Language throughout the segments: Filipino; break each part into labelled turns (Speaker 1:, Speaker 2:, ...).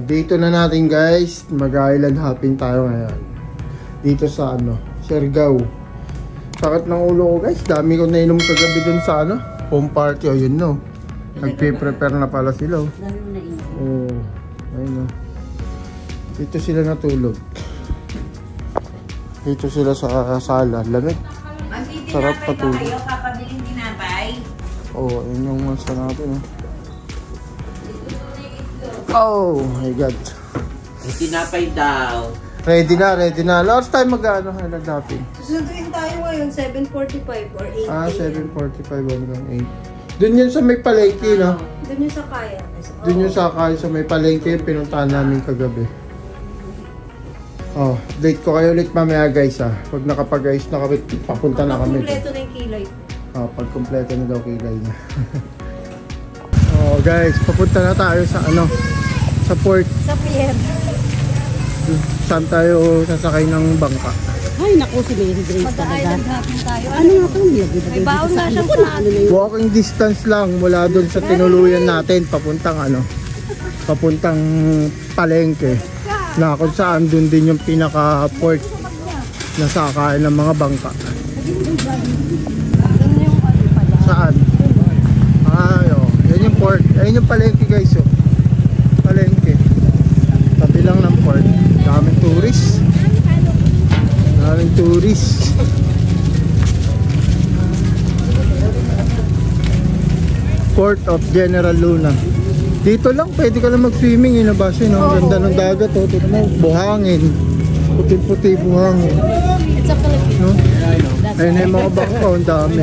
Speaker 1: dito na natin guys. Mag-island hopping tayo ngayon. Dito sa Siargao. Sakit ng ulo ko guys. Dami ko nainom kagabi dun sa home party. O yun no. Nagpe-prepare na pala sila. Oh. Ayun no. Dito sila natulog. Dito sila sa sala. Lamig. Sarap patulog.
Speaker 2: Papabiling tinapay.
Speaker 1: Oh, yun yung masa natin. Oh my god.
Speaker 3: Tinapay daw.
Speaker 1: Ready na. Last time mag-island hopping.
Speaker 2: Susunduin tayo ngayon, 7:45 or 8.
Speaker 1: 7:45 hanggang 8. Doon yun sa may palengke, no?
Speaker 2: Doon yung sa kaya.
Speaker 1: Doon yung sa kaya, sa may palengke, pinuntahan namin kagabi. Oh, date ko kayo ulit mamaya guys ha. Pag nakapag-ayos na kami, papunta na kami.
Speaker 2: Kompleto na yung kilay.
Speaker 1: Oh, pag kompleto na daw kilay niya. Oh guys, papunta na tayo sa sa port.
Speaker 2: Sa pier.
Speaker 1: Saan tayo sasakay ng bangka?
Speaker 4: Ay, naku, si Mary Grace talaga.
Speaker 2: Mag-island hopping tayo.
Speaker 4: Ano nga ito?
Speaker 2: May baon na siyang sa
Speaker 1: Walking distance lang mula doon sa tinuluyan natin papuntang palengke. Na kung saan doon din yung pinaka-port na sakayan ng mga bangka. Saan? Yan yung port. Ayun yung palengke guys. Oh. Palengke. Tabi lang ng port. Daming tourist. Port of General Luna. Dito lang, pwede ka lang mag-swimming. Inabasin, no? Ganda ng dagat. Oh. Tignan mo, buhangin. Puti-puti buhangin.
Speaker 2: It's a Philippines.
Speaker 1: No? Ayun na yung mga bangka. Ang dami.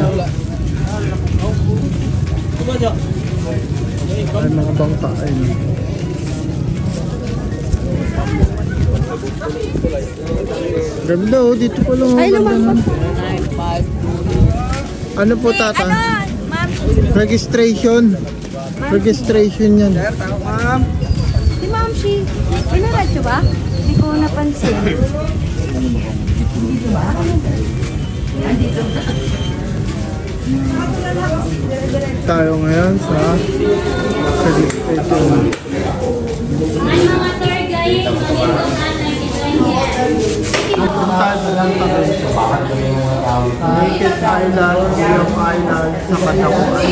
Speaker 1: Ay, mga bangka. Ayun. Ganda oh, dito pa lang. Ay, naman. Ano po tata? Registration. Registration yan.
Speaker 2: Si Ma'am Shi, pinaradyo ba? Hindi ko napansin. Dito ba? Andito ba?
Speaker 1: Tayo ngayon sa registration.
Speaker 5: Ay, mga tour guide,
Speaker 1: Tayo lang tayo sa Naked Island, William Island, sa Katapuan.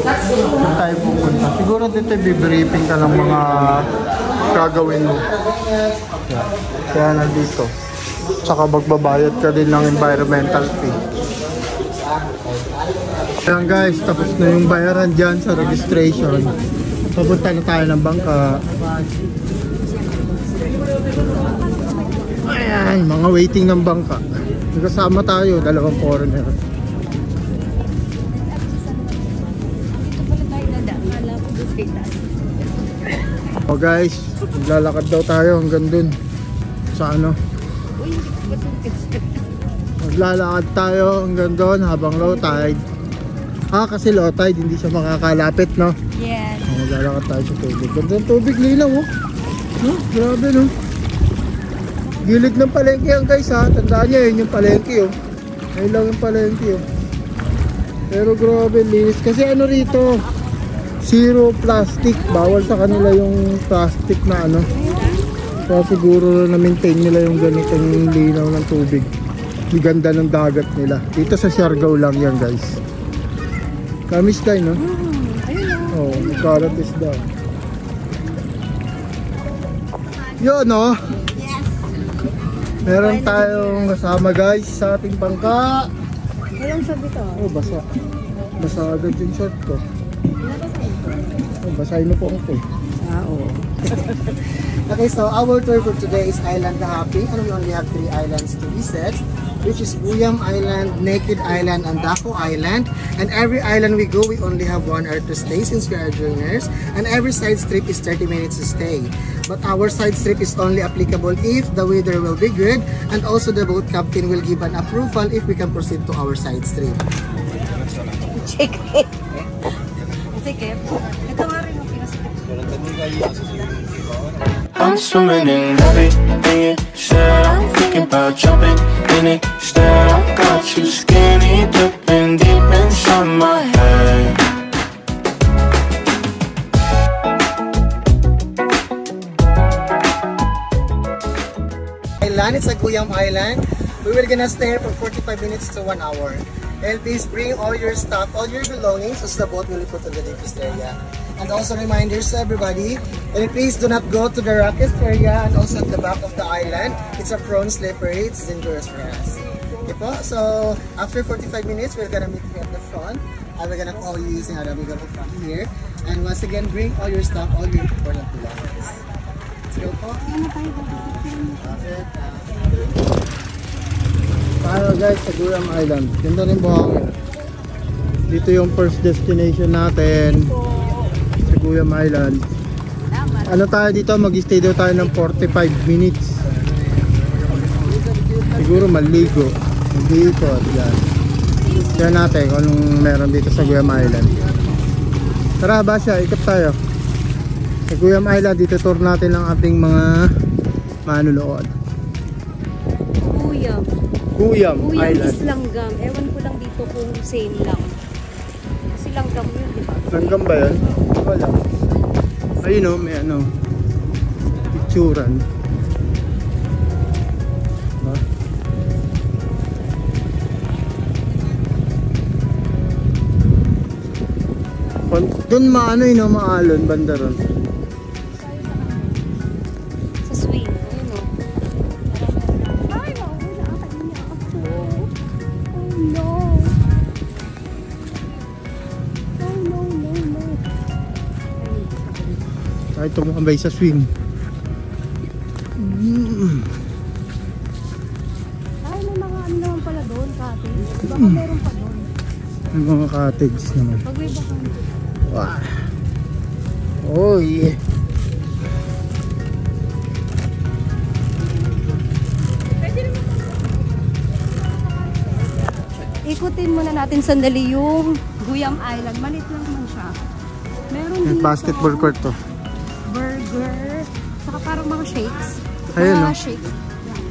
Speaker 1: Saan tayo pupunta? Siguro dito i-briefing ka ng mga gagawin mo. Kaya nandito. Tsaka magbabayad ka din ng environmental fee. Ayan guys, tapos na yung bayaran dyan sa registration. Papunta na tayo ng bangka. Ayan, mga waiting ng bangka. Kasama tayo, dalawang foreigner. Oh guys, maglalakad daw tayo hanggang dun. Sa maglalakad tayo hanggang dun habang low tide. Kasi low tide, hindi siya makakalapit, no?
Speaker 2: Yes.
Speaker 1: Maglalakad tayo sa tubig. Ganda ng tubig, linaw, oh. Grabe, no? Gilid ng palengke yan guys ha. Tandaan nyo yun yung palengke oh. Ayun lang yung palengke oh. Pero grabe linis. Kasi rito, zero plastic. Bawal sa kanila yung plastic na Kaya siguro na-maintain nila yung ganitong linaw ng tubig. Yung ganda ng dagat nila. Dito sa Siargao lang yan guys. Kamis tayo no? Oh, karat isda. Yun no? Meron tayong kasama guys sa ating bangka.
Speaker 2: Walang sabi to.
Speaker 1: Oh, basa. Basa agad yung short ko. Oh, basahin mo po ako eh.
Speaker 4: Oo.
Speaker 6: Okay, so our tour for today is island hopping, and we only have 3 islands to visit, which is Buyam Island, Naked Island, and Daco Island. And every island we go, we only have 1 hour to stay since we are joiners, and every side trip is 30 minutes to stay. But our side trip is only applicable if the weather will be good, and also the boat captain will give an approval if we can proceed to our side trip.
Speaker 2: Sige. Sige. Ito nga rin yung pinasakit.
Speaker 7: I'm swimming in everything you said. I'm thinking about jumping in it. Instead, I got you skinny dipping deep inside my head.
Speaker 6: Island. It's a Guyam Island. We will gonna stay here for 45 minutes to 1 hour. And please bring all your stuff, all your belongings, as the boat will be put in the deepest area. And also reminders to everybody, and please do not go to the rockest area and also at the back of the island. It's a prone slippery, it's dangerous for us. Okay po? So after 45 minutes, we're gonna meet you at the front. And we're gonna call you using our navigable from here. And once again, bring all your stuff, all your important belongings. Let's go po.
Speaker 1: Tayo guys sa Guyam Island. Ganda rin buhangin. Dito yung first destination natin sa Guyam Island. Ano tayo dito? Mag-stay daw tayo ng 45 minutes. Siguro maligo. Mag-iikot. Yan. Kaya natin kung anong meron dito sa Guyam Island. Tara Basya, ikot tayo. Sa Guyam Island, dito tour natin ang ating mga manunood. Guyam Island.
Speaker 2: Is langgam. Ewan ko lang dito kung same lang. Kasi langgam yun, di ba?
Speaker 1: Langgam ba yun? Wala. Ayun o, may ano, picturan. Diba? Doon maano yun o, maalon, banda ron.
Speaker 2: Sa swing. Ayun o. Ay, mauuna ka niya ako. Oh no. No.
Speaker 1: Kahit tumukambay sa swing.
Speaker 2: Ay, may mga ano naman pala doon, cottage. Baka meron pa doon.
Speaker 1: May mga cottage naman.
Speaker 2: Pag may bakante.
Speaker 1: Wow. Oh yeah.
Speaker 2: Ikutin muna natin sandali yung Guyam Island. Malit lang naman siya. Meron
Speaker 1: May
Speaker 2: dito
Speaker 1: basketball court to.
Speaker 2: burger. Saka parang mga shakes.
Speaker 1: Ayun,
Speaker 2: Mga
Speaker 1: no?
Speaker 2: shakes. Yan.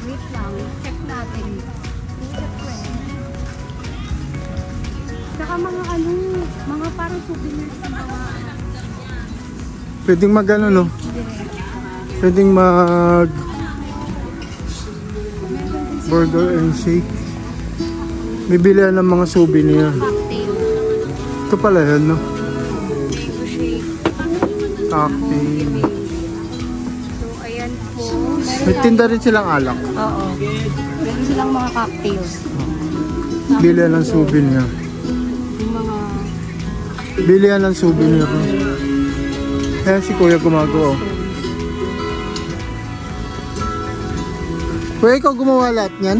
Speaker 2: Wait lang. Check natin. Saka mga ano, mga parang souvenirs ng mga
Speaker 1: Pwedeng mag ano no? Pwedeng mag burger and shake. Bibilihan ng mga souvenir.
Speaker 2: cocktail.
Speaker 1: Ito pala yan no?
Speaker 2: Mango shake.
Speaker 1: Cocktail.
Speaker 2: So, ayan po.
Speaker 1: May tinda rin silang alak.
Speaker 2: Oo. Meron silang mga cocktails.
Speaker 1: Bilihan ng souvenir.
Speaker 2: Yung mga
Speaker 1: Bilihan ng souvenir. Kaya si Kuya gumagawa. Kuya, ikaw gumawa lahat niyan?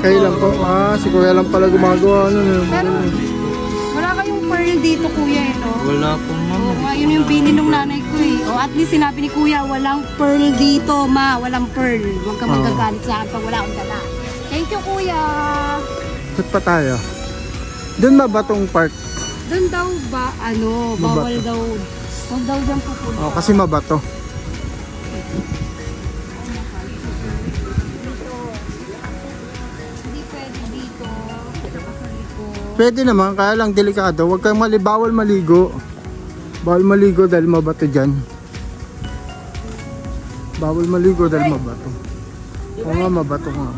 Speaker 1: Kayo lang po. Ah, si Kuya lang pala gumagawa.
Speaker 2: Pero, wala kayong pearl dito, kuya, eh, no?
Speaker 3: Wala po, ma'am.
Speaker 2: Oo, nga, yun yung bini nung nanay ko, eh. O, at least sinabi ni kuya, walang pearl dito, ma. Walang pearl. Huwag ka magagalit sa akin pag wala akong dala. Thank you, kuya.
Speaker 1: Ba't pa tayo? Doon ba batong park?
Speaker 2: Doon daw ba, ano, bawal daw. Huwag daw dyan pupunta.
Speaker 1: Oh, kasi mabato.
Speaker 2: Hindi pwede dito.
Speaker 1: Pwede naman, kaya lang delikado. Huwag kang bawal maligo. Bawal maligo dahil mabato dyan. Bawal maligo dahil mabato. Oo nga, mabato nga.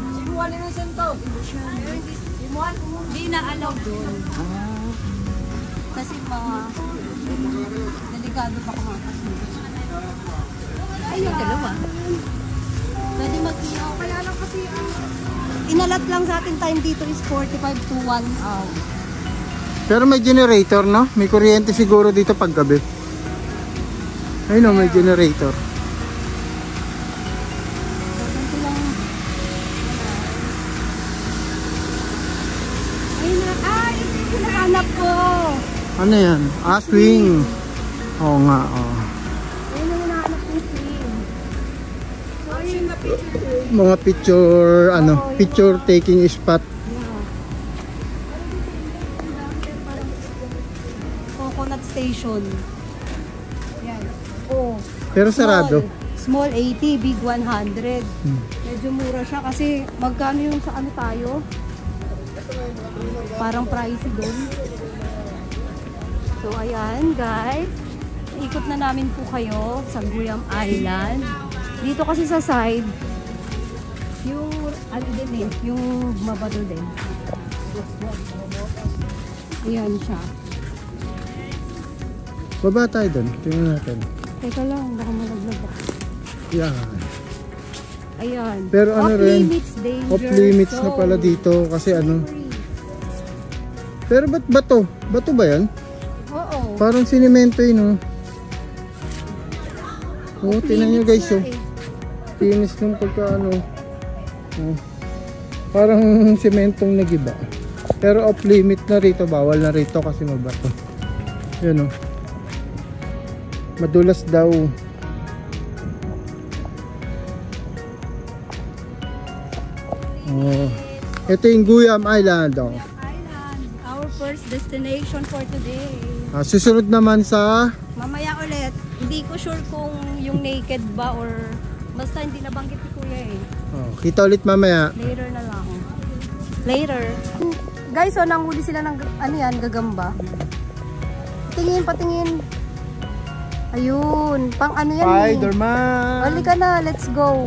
Speaker 2: Hindi na-allow doon. Kasi mga delikado pa kumakasin. Ay, yung dalawa. Pwede mag-iyaw. Kaya lang kasi inalat lang sa ating time dito is 45 to 1 hour.
Speaker 1: Pero may generator, no? May kuryente siguro dito pag gabi. Ayun o, may generator.
Speaker 2: Ganito lang. Ayun na. Ay, ito yung hinahanap ko.
Speaker 1: Ano yan? Ah, swing. Oo nga, oo.
Speaker 2: Ayun ang hinahanap kong swing. Ayun na picture.
Speaker 1: Mga picture, ano, picture taking spot.
Speaker 2: Coconut Station. Yan. Oh.
Speaker 1: Pero sarado.
Speaker 2: Small 80, big 100. Medyo mura siya kasi magkano yung sa ano tayo? Parang pricey doon. So ayan guys. Ikot na namin po kayo sa Guyam Island. Dito kasi sa side, Yung ano din eh, yung mabato din. Ayan siya.
Speaker 1: Baba tayo doon. Tingnan natin.
Speaker 2: Teka lang, baka malaglag ako.
Speaker 1: Yan.
Speaker 2: Ayan.
Speaker 1: Pero ano
Speaker 2: Off
Speaker 1: rin,
Speaker 2: limits, danger
Speaker 1: off limits na
Speaker 2: zone.
Speaker 1: pala dito kasi ano. Pero ba't bato? Bato ba yan?
Speaker 2: Oo.
Speaker 1: Parang sinimento yun, oh. Oh, tingnan nyo guys, oh. Tinis ng pagka ano. Oh. Parang sementong nagiba. Pero off limit na rito, bawal na rito kasi mabato. Yan, oh. Madulas daw. Oh. Ito yung Guyam Island, oh.
Speaker 2: Island, our first destination for today.
Speaker 1: Susunod naman sa
Speaker 2: Mamaya ulit, hindi ko sure kung yung naked ba or basta hindi nabanggit ni Kuya eh.
Speaker 1: kita ulit mamaya.
Speaker 2: Later na lang. Later. Guys, so nanghuli sila ng ano yan, gagamba. Patingin, patingin. Ayun, pang ano yan eh.
Speaker 1: Spider-Man!
Speaker 2: Balik ka na, let's go.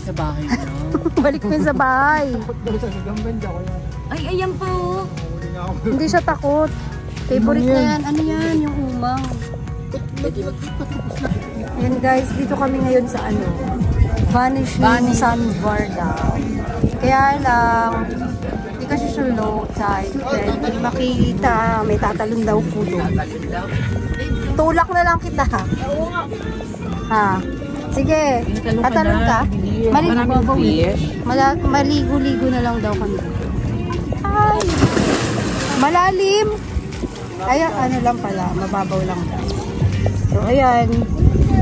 Speaker 6: Sa bahay niyo.
Speaker 2: Balik mo yun sa bahay.
Speaker 6: Sa gagambanda ko yan.
Speaker 2: Ay, ayan pa oh. Hindi siya takot. Favorite na yan. Ano yan? Yung umang. Ayan guys, dito kami ngayon sa ano, Vanishing Sandbar daw. Kaya lang, hindi kasi siya low tide. Kaya hindi makita, may tatalon daw po doon. Tulak na lang kita ha. Ha. Sige, tatalon ka. Maligo-ligo na lang daw kami. Ay! Malalim! Ay, ano lang pala, mababaw lang daw. So, ayan.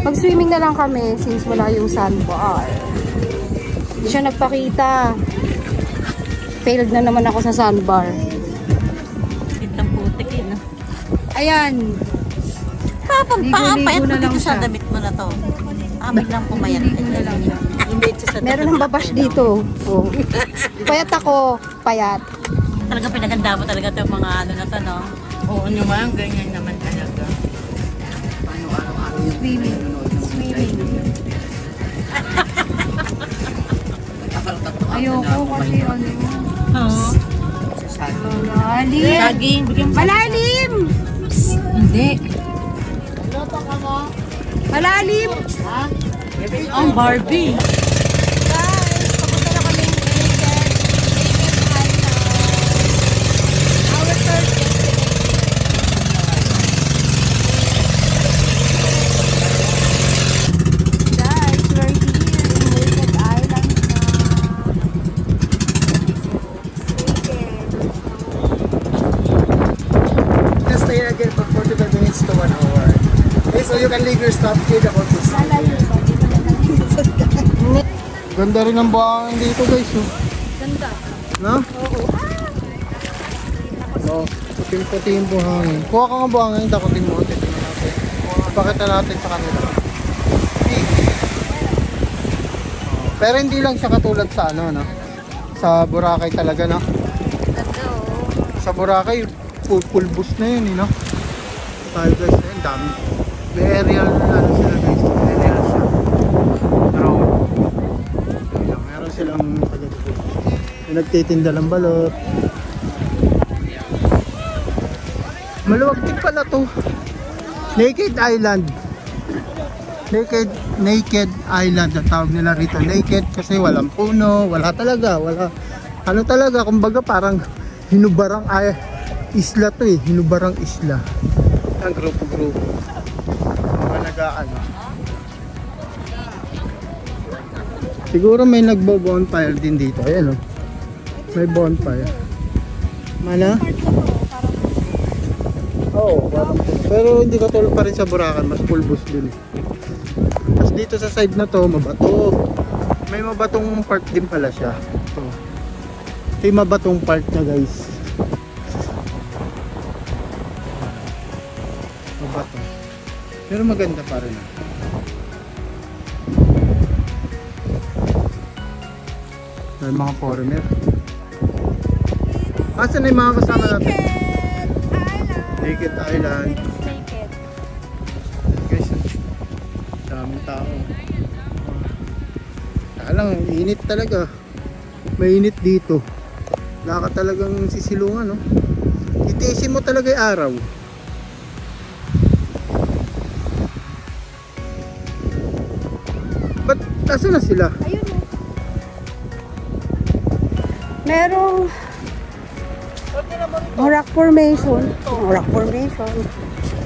Speaker 2: Mag-swimming na lang kami since wala yung sandbar. Hindi siya nagpakita. Failed na naman ako sa sandbar.
Speaker 4: Kitang putik eh, no?
Speaker 2: Ayan.
Speaker 4: Papapayat mo
Speaker 2: na lang
Speaker 4: dito sa
Speaker 2: siya.
Speaker 4: damit mo na to. Amin lang pumayat.
Speaker 2: Ligo na lang siya.
Speaker 4: Hindi sa
Speaker 2: Meron ng babash dito. Oh. Payat ako. Payat.
Speaker 4: Talaga pinaganda mo talaga ito mga ano na to, no? Oo naman, ganyan naman talaga.
Speaker 2: Swimming. Swimming. Ayoko kasi ano.
Speaker 4: Oo.
Speaker 2: Malalim.
Speaker 4: Saging, bigyan mo.
Speaker 2: Malalim!
Speaker 4: Hindi.
Speaker 2: Malalim!
Speaker 4: Ang Barbie.
Speaker 2: Guys, papunta na kami ng Naked Island. Our third guys, we're here in Naked Island na.
Speaker 6: Let's stay again for 45 minutes to 1 hour. Okay, so you can leave your stuff here about this.
Speaker 1: Ganda rin ang buhangin dito guys, oh.
Speaker 2: Ganda.
Speaker 1: No? Oo. Puting-puti yung buhangin. Kuha ka nga buhangin, takutin mo. Tingnan natin. Pakita natin sa kanila. Pero hindi lang siya katulad sa ano, no? Sa Boracay talaga, no?
Speaker 2: Ganda oh.
Speaker 1: Sa Boracay, pulbus na yun, no? Tayo guys, ayun, dami. May aerial na ano sila guys. Aerial siya. Drone. Ayun, meron silang may nagtitinda ng balot. Maluwag din pala to. Naked Island. Naked Island ang tawag nila rito. Naked kasi walang puno, wala talaga, wala. Ano talaga, kumbaga parang hinubarang isla to eh, hinubarang isla. Ang grupo-grupo. Mga nag-aano. Siguro may nagbo-bonfire din dito. Ayan oh. May bonfire. Mana? Oo, pero hindi katulad pa rin sa Boracay, mas pulbos din. Tapos dito sa side na to, mabato. May mabatong part din pala siya. Ito. Ito yung mabatong part na guys. Mabato. Pero maganda pa rin. May mga foreigner. Asan na yung mga kasama natin? Naked Island.
Speaker 2: Naked.
Speaker 1: Guys, daming tao. lang, init talaga. Mainit dito. Wala ka talagang sisilungan, no? Titiisin mo talaga yung araw. Ba't nasa na sila?
Speaker 2: Ayun o. Merong rock formation. Rock formation.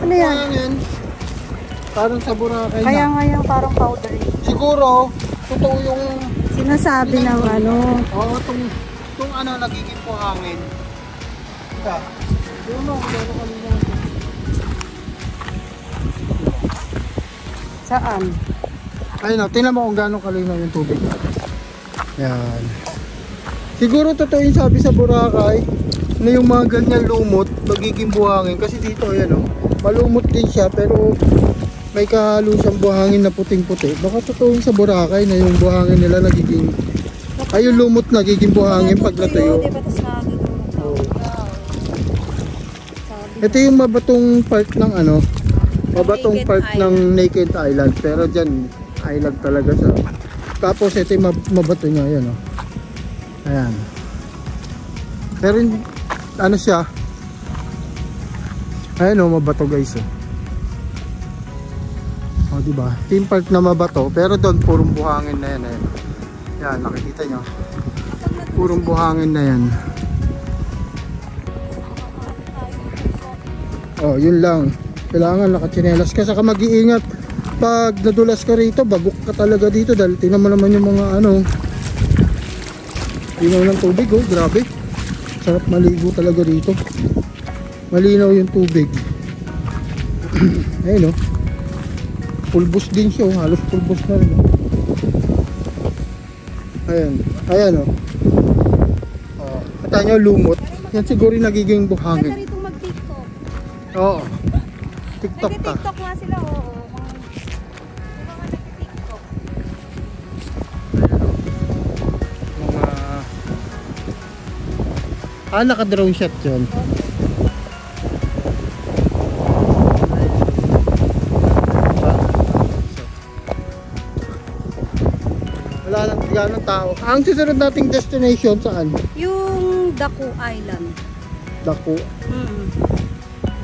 Speaker 2: Ano yan?
Speaker 1: Ano yan? Parang sa Boracay
Speaker 2: Kaya
Speaker 1: na.
Speaker 2: nga yan parang powdery.
Speaker 1: Siguro, totoo yung...
Speaker 2: Sinasabi ng ano.
Speaker 1: Oo, itong ano, nagiging buhangin. Ika. Yun mo, meron kami lang.
Speaker 2: Saan?
Speaker 1: Ayun o, tingnan mo kung gano'ng kalinaw yung tubig. Yan. Siguro totoo yung sabi sa Boracay na yung mga ganyan lumot, magiging buhangin. Kasi dito, ayan o, malumot din siya pero may kahalo siyang buhangin na puting-puti. Baka totoo yung sa Boracay na yung buhangin nila nagiging, ay yung lumot nagiging buhangin pag natuyo. Ito yung mabatong part ng ano, mabatong part ng Naked Island. Pero dyan, island talaga siya. Tapos ito yung mabato niya, ayan o. Ayan. Pero ano siya, ayan o, mabato guys o. O diba, team part na mabato. Pero doon, purong buhangin na yan. Ayan, yan, nakikita nyo. Purong buhangin na yan. Oh, yun lang. Kailangan nakatsinelas ka, saka mag-iingat. Pag nadulas ka rito, bagok ka talaga dito dahil tingnan mo naman yung mga ano, linaw ng tubig, oh, grabe. Sarap maligo talaga dito. Malinaw yung tubig. Ayun, oh. Pulbos din siya, oh. Halos pulbos na rin, oh. Ayan, ayan, oh. Oh, kita nyo, lumot. Yan siguro yung nagiging buhangin.
Speaker 2: Ganda rito mag-tiktok.
Speaker 1: Oo. TikTok ka.
Speaker 2: Nag-tiktok nga sila, oo.
Speaker 1: Naka-drone shot yun. Wala lang ganong tao. Ang susunod nating destination saan?
Speaker 2: Yung Daku Island.
Speaker 1: Daku.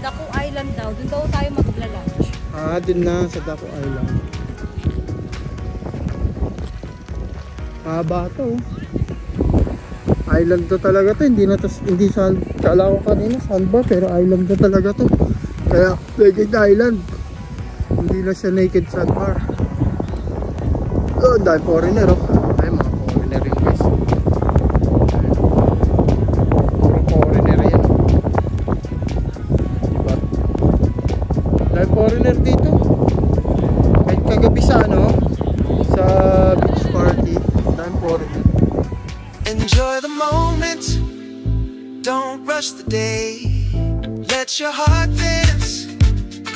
Speaker 2: Daku Island daw. Doon daw tayo magla-lunch.
Speaker 1: Dun na sa Daku Island. Haba to. Island to talaga to, hindi sa kala ko kanina sandbar, pero island to talaga to. Kaya Naked Island, hindi na siya Naked Sandbar. Oh, dahil foreigner, oh. Ay, mga foreigner yun guys. Puro foreigner yan. Diba? Dahil foreigner dito. Kahit kagabi sa ano, sa beach party, dahil foreigner.
Speaker 8: Enjoy the moment, don't rush the day. Let your heart dance,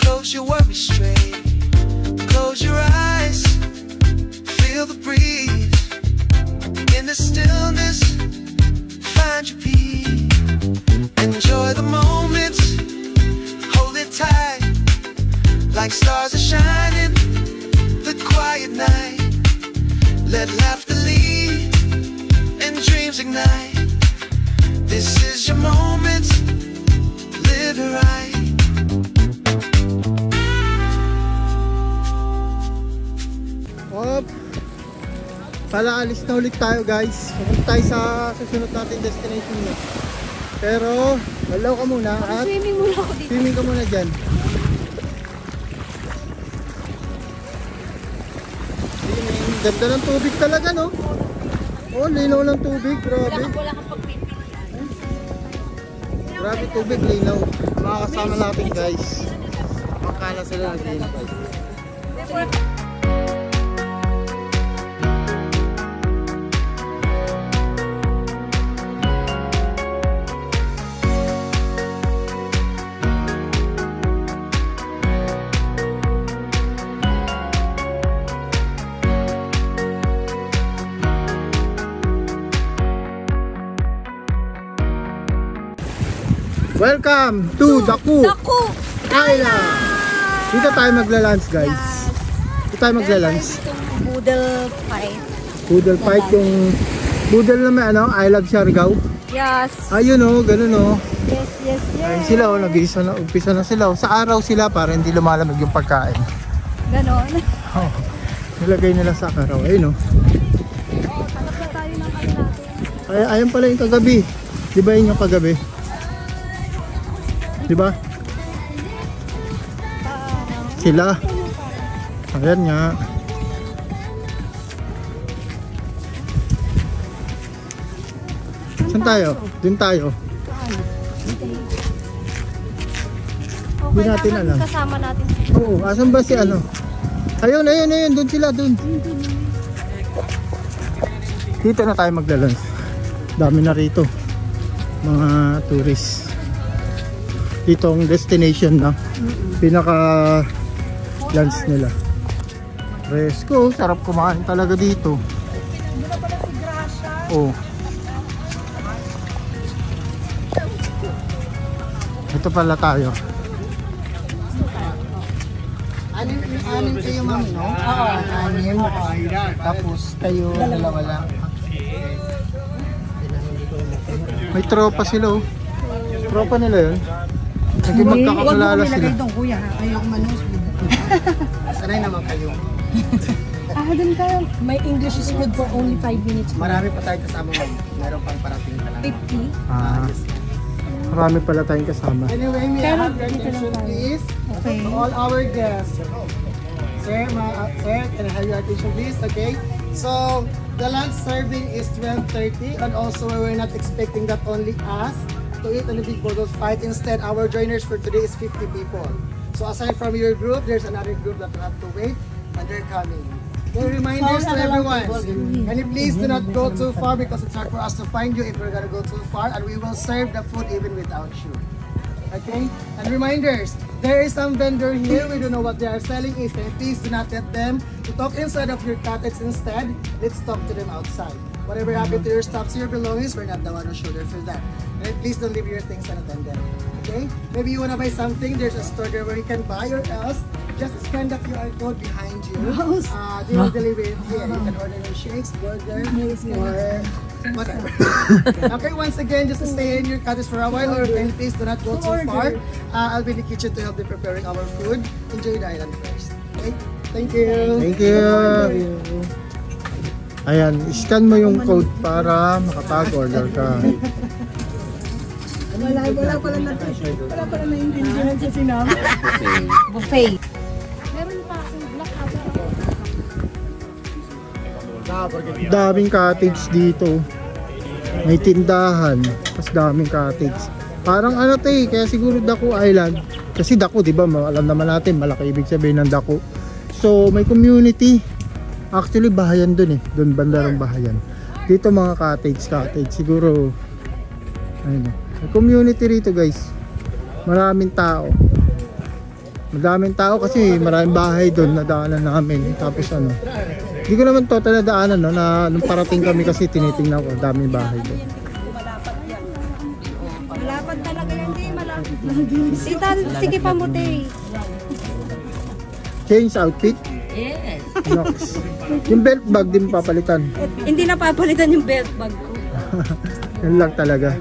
Speaker 8: close your worries straight. Close your eyes, feel the breeze. In the stillness, find your peace. Enjoy the moment, hold it tight. Like stars are shining, the quiet night. Let laughter lead and dreams ignite. This is your moment, live it right.
Speaker 1: Op, palaalis na ulit tayo guys. Pupunta tayo sa susunod nating destination na. Pero, malaw ka muna at
Speaker 2: Swimming muna ako dito.
Speaker 1: swimming ka muna dyan. Ganda ng tubig talaga, no? Oh, linaw ng tubig, grabe.
Speaker 2: Wala kang pagpipili.
Speaker 1: Grabe tubig, linaw. Mga kasama natin guys. Makala sila naghihintay. Welcome to Daku Island! Dito tayo magla-lunch guys. Dito tayo magla-lunch.
Speaker 2: Itong boodle pie.
Speaker 1: Poodle fight yung poodle na may ano, I love Siargao.
Speaker 2: Yes.
Speaker 1: Ayun oh, ganun oh.
Speaker 2: Yes, yes, yes.
Speaker 1: Ayun sila oh, umpisa na sila oh. Sa araw sila para hindi lumalamig yung pagkain.
Speaker 2: Ganon.
Speaker 1: Oh, nilagay nila sa araw. Ayun oh.
Speaker 2: Hanap na tayo ng ano natin.
Speaker 1: Ay, ayun pala yung kagabi. Di ba yun yung kagabi? Di ba? Sila. Ayan nga. Saan tayo? Doon tayo. Hindi natin alam.
Speaker 2: Kasama natin.
Speaker 1: Oo, asan ba si ano? Ayun, doon sila, doon. Dito na tayo maglalans. Dami na rito. Mga tourists. Dito ang destination na. Pinaka lunch nila. Fresco, sarap kumain talaga dito. Oh. Ito pala tayo.
Speaker 6: Anim kayo, ma'am, no? Oo. Anim. Tapos kayo, dalawa lang.
Speaker 1: May tropa sila oh. Tropa nila yun. Naging magkakakilala sila.
Speaker 6: Kuya, kayo manus. Sanay naman kayo.
Speaker 2: Doon kayo. My English is good for only 5 minutes.
Speaker 6: Marami pa tayo kasama, ma'am. Meron pang parating ka lang.
Speaker 2: 50?
Speaker 1: Marami pala tayong kasama.
Speaker 6: Anyway, may I have your attention, please?
Speaker 2: Okay.
Speaker 6: To all our guests. Sir, sir, can I have your attention, please? Okay. So, the lunch serving is 12:30, and also we're not expecting that only us to eat on the big bowl fight. Instead, our joiners for today is 50 people. So, aside from your group, there's another group that will have to wait, and they're coming. Okay, reminders to everyone. Can you please do not go too far because it's hard for us to find you if we're gonna go too far, and we will serve the food even without you. Okay? And reminders, there is some vendor here, we don't know what they are selling is. Can you please do not let them to talk inside of your cottage instead. Let's talk to them outside. Whatever happened to your stuff, to your belongings, we're not the one who shoulder for that. And please don't leave your things unattended. Okay? Maybe you wanna buy something, there's a store there where you can buy, or else just scan the QR code behind you. They will deliver it here. You can order your shakes, burger, or whatever. Okay, once again, just stay in your cottage for a while, or please do not go too far. I'll be in the kitchen to help you preparing our food. Enjoy the island first. Okay? Thank you.
Speaker 1: Thank you. Ayan, scan mo yung code para makapag-order ka.
Speaker 2: Wala pala naintindihan sa sinabi. Buffet. Meron pa akong black
Speaker 1: Daming cottage dito. May tindahan, tapos daming cottage. Parang ano to eh, kaya siguro Daku Island. Kasi Daku, di ba, alam naman natin, malaki ibig sabihin ng Daku. So, may community. Actually, bahayan dun eh. Dun bandarang bahayan. Dito mga cottage. Siguro, ayun eh. May community rito guys. Maraming tao. Madaming tao kasi maraming bahay doon na daanan namin. Tapos ano, hindi ko naman total na daanan no, na nung parating kami kasi tinitingnan ko, daming bahay doon.
Speaker 2: Malapad talaga yan, di malapad. Sige pa mo, te.
Speaker 1: Change outfit?
Speaker 4: Yes.
Speaker 1: Nox. Yung belt bag din papalitan.
Speaker 2: Hindi na papalitan yung belt bag ko.
Speaker 1: Yan lang talaga.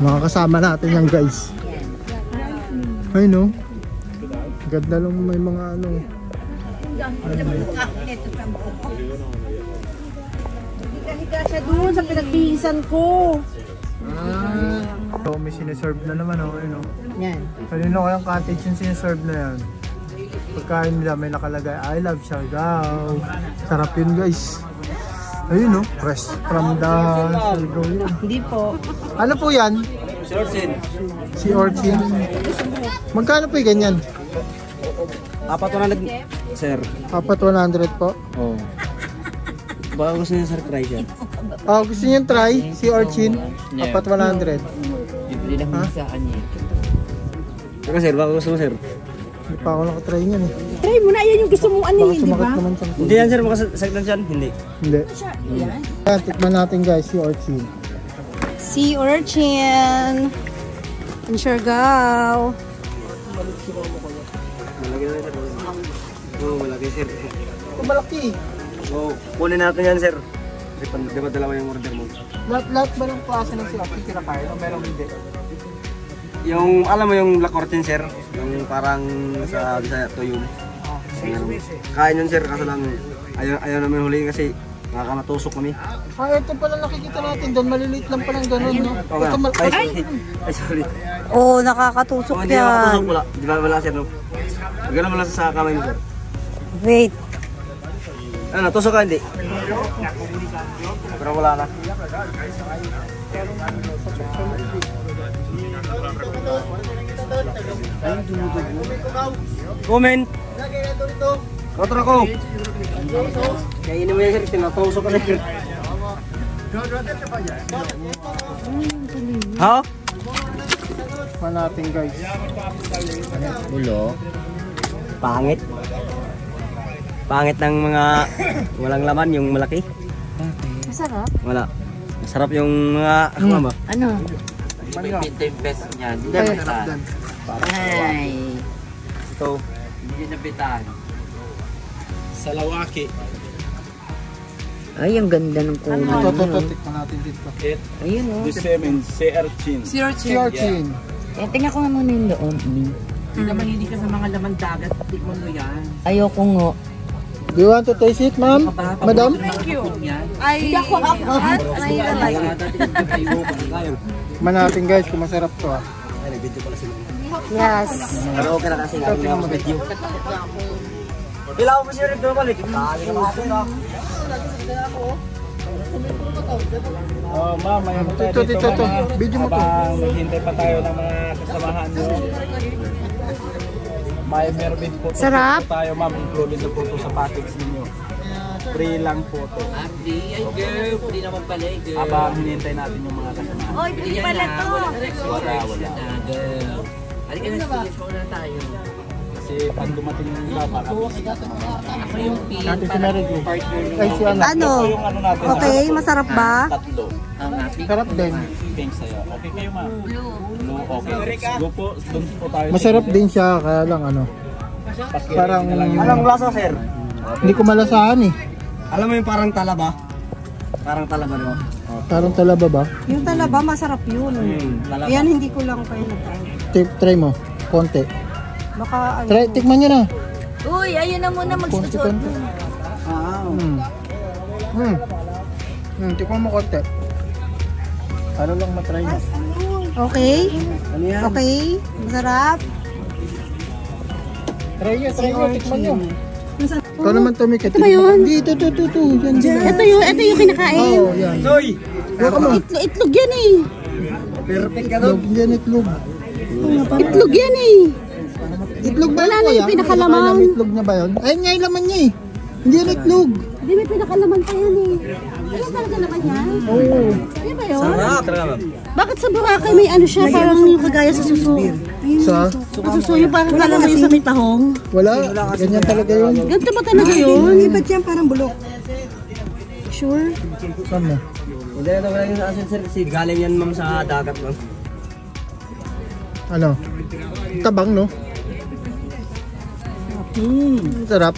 Speaker 1: Mga kasama natin yan guys. Ay no. Ganda lang may mga ano.
Speaker 2: Higa siya doon sa pinagbihisan ko.
Speaker 1: So may sineserve na naman oh. Ayun oh.
Speaker 2: Yan.
Speaker 1: Kanino kayang cottage yung sineserve na yan? Pagkain nila may nakalagay I love Siargao. Sarap yun guys. Ayun no, fresh from the Siargao yun.
Speaker 2: Hindi po.
Speaker 1: Ano po yan? Si Orchin. Magkano po yung ganyan?
Speaker 9: Apat 100, sir.
Speaker 1: Apat 100 po.
Speaker 9: Oo. Baka gusto niyo, sir, try siya.
Speaker 1: Oh, gusto niyo try si Orchin? Apat 100.
Speaker 9: Hindi na sa kanya. Pero sir, baka gusto mo, sir.
Speaker 1: Hindi pa ako nakatry niyan eh.
Speaker 2: Try mo na, yan yung gusto mong ano
Speaker 1: Baka
Speaker 2: yun, di
Speaker 1: sumakit
Speaker 2: ba?
Speaker 1: naman siyang
Speaker 9: Hindi yan, sir. Makasakit lang siya. Hindi.
Speaker 1: Hindi. Yan, tikman natin guys si Orchin.
Speaker 2: Sea urchin. In Siargao.
Speaker 9: Malaki na, sir. Oo, malaki, sir.
Speaker 1: Ito malaki.
Speaker 9: So, kunin natin yan, sir. Kasi di ba dalawa yung order mo?
Speaker 1: Lahat ba ng klase ng silapin kinakain o meron hindi?
Speaker 9: Yung, alam mo yung lakortin, sir? Yung parang sa tuyong. Kain yun, sir. Kaso lang, ayaw namin huliin kasi nakakamatusok kami.
Speaker 1: Ito pala nakikita natin doon. Maliliit lang palang ganun, no?
Speaker 9: Okay. Ay, sorry.
Speaker 2: Oo, nakakatusok
Speaker 9: Hindi nakakatusok
Speaker 2: yan.
Speaker 9: wala. Di ba wala, sir, no? Ganun mo lang sa kamay mo, sir.
Speaker 2: Wait.
Speaker 9: Ano, tusok ka hindi? Pero wala na. Comment! Kotra ko! Kainin mo yan, sir. Tinatusok ka na, sir. Ha?
Speaker 1: Pan natin, guys.
Speaker 9: Bulo. Pangit. Pangit ng mga walang laman, yung malaki.
Speaker 2: Masarap.
Speaker 9: Wala. Masarap yung mga ba?
Speaker 4: Ano?
Speaker 3: May 15 pesos niyan. Hindi
Speaker 1: Ay,
Speaker 3: na bitaan.
Speaker 4: Ay.
Speaker 9: Ito.
Speaker 3: Hindi na bitaan.
Speaker 10: Salawaki.
Speaker 4: Ay, ang ganda ng kulay.
Speaker 1: Ito. Tikman natin dito.
Speaker 4: Ayun o.
Speaker 10: The semen, sea urchin.
Speaker 1: Sea urchin.
Speaker 4: Tingnan ko nga muna yung loob.
Speaker 3: Hindi naman hindi ka sa mga laman dagat. Tikman mo yan.
Speaker 4: Ayoko nga.
Speaker 1: Do you want to taste it, ma'am? Madam?
Speaker 2: Ay, ako ay like.
Speaker 1: Man natin, guys, kung masarap to, ah.
Speaker 2: Yes.
Speaker 9: Pero okay na kasi nga mo video. Ilaw mo siya rin doon balik. Kali ka natin, no?
Speaker 10: Oh, ma'am, may ano tayo
Speaker 1: Ito.
Speaker 10: dito, ma'am.
Speaker 1: Video mo to.
Speaker 10: Habang naghintay pa tayo ng mga kasamahan nyo. May meron din photo
Speaker 2: Sarap.
Speaker 10: po tayo, ma'am. Included na photo sa package ninyo. Free lang photo.
Speaker 3: Abdi, ay girl. Hindi naman pala eh, girl.
Speaker 10: Habang hinintay natin yung mga kasamahan.
Speaker 2: Oy, hindi pala to.
Speaker 10: Wala.
Speaker 3: Girl. Halika na, sige, na tayo.
Speaker 10: Kasi pag dumating yung iba,
Speaker 3: Ako yung pin.
Speaker 1: Natin si Mary Jo. Ay, si Ana.
Speaker 2: Ano?
Speaker 10: yung ano natin.
Speaker 2: Okay, masarap ba?
Speaker 10: Tatlo.
Speaker 1: Sarap din.
Speaker 10: Pink sa'yo. Okay kayo, ma'am? Blue. Okay. Go po. Doon po tayo.
Speaker 1: Masarap din siya, kaya lang ano. Parang,
Speaker 9: Anong lasa, sir?
Speaker 1: hindi ko malasahan eh.
Speaker 9: Alam mo yung parang talaba? Parang talaba, di ba?
Speaker 1: Parang talaba ba?
Speaker 2: Yung talaba, masarap yun.
Speaker 9: Talaba.
Speaker 2: Yan, hindi ko lang kayo nag-try.
Speaker 1: Try mo. Konti.
Speaker 2: Baka ano.
Speaker 1: Try, tikman nyo na.
Speaker 2: Uy, ayun na muna
Speaker 1: Konti. Tikman mo konti. Ano lang matry mo.
Speaker 2: Okay?
Speaker 9: Ano yan?
Speaker 2: Okay? Masarap?
Speaker 1: Try nyo, tikman nyo. Ikaw naman tumikit.
Speaker 2: Ito ba yun?
Speaker 1: Hindi, ito. Yan.
Speaker 2: Ito yung kinakain.
Speaker 1: Oo, yan.
Speaker 9: Soy!
Speaker 1: Baka mo.
Speaker 2: Itlog yan eh.
Speaker 9: Perfect ka
Speaker 1: Itlog, yan itlog.
Speaker 2: Itlog yan eh.
Speaker 1: Itlog ba
Speaker 2: Wala
Speaker 1: yun,
Speaker 2: na yung
Speaker 1: kuya?
Speaker 2: pinakalaman.
Speaker 1: Kinakain ng itlog niya ba yun? Ayun nga yung laman niya eh. Hindi yan itlog.
Speaker 2: Hindi, may pinakalaman pa yan eh. Ayun talaga naman yan.
Speaker 1: Oo.
Speaker 2: Ano ba yun?
Speaker 9: Sarap talaga, ma'am.
Speaker 2: Bakit sa Boracay may ano siya? Parang yung kagaya sa suso.
Speaker 1: Sa?
Speaker 2: Sa suso yung parang kala mo yung sa may tahong.
Speaker 1: Wala. Ganyan talaga yun.
Speaker 2: Ganito ba talaga yun? Ba't yan parang bulok? Sure?
Speaker 1: Saan mo?
Speaker 9: Hindi na wala yung asin, sir. Kasi galing yan, ma'am, sa dagat, ma'am.
Speaker 1: Ano? Tabang, no? Sarap.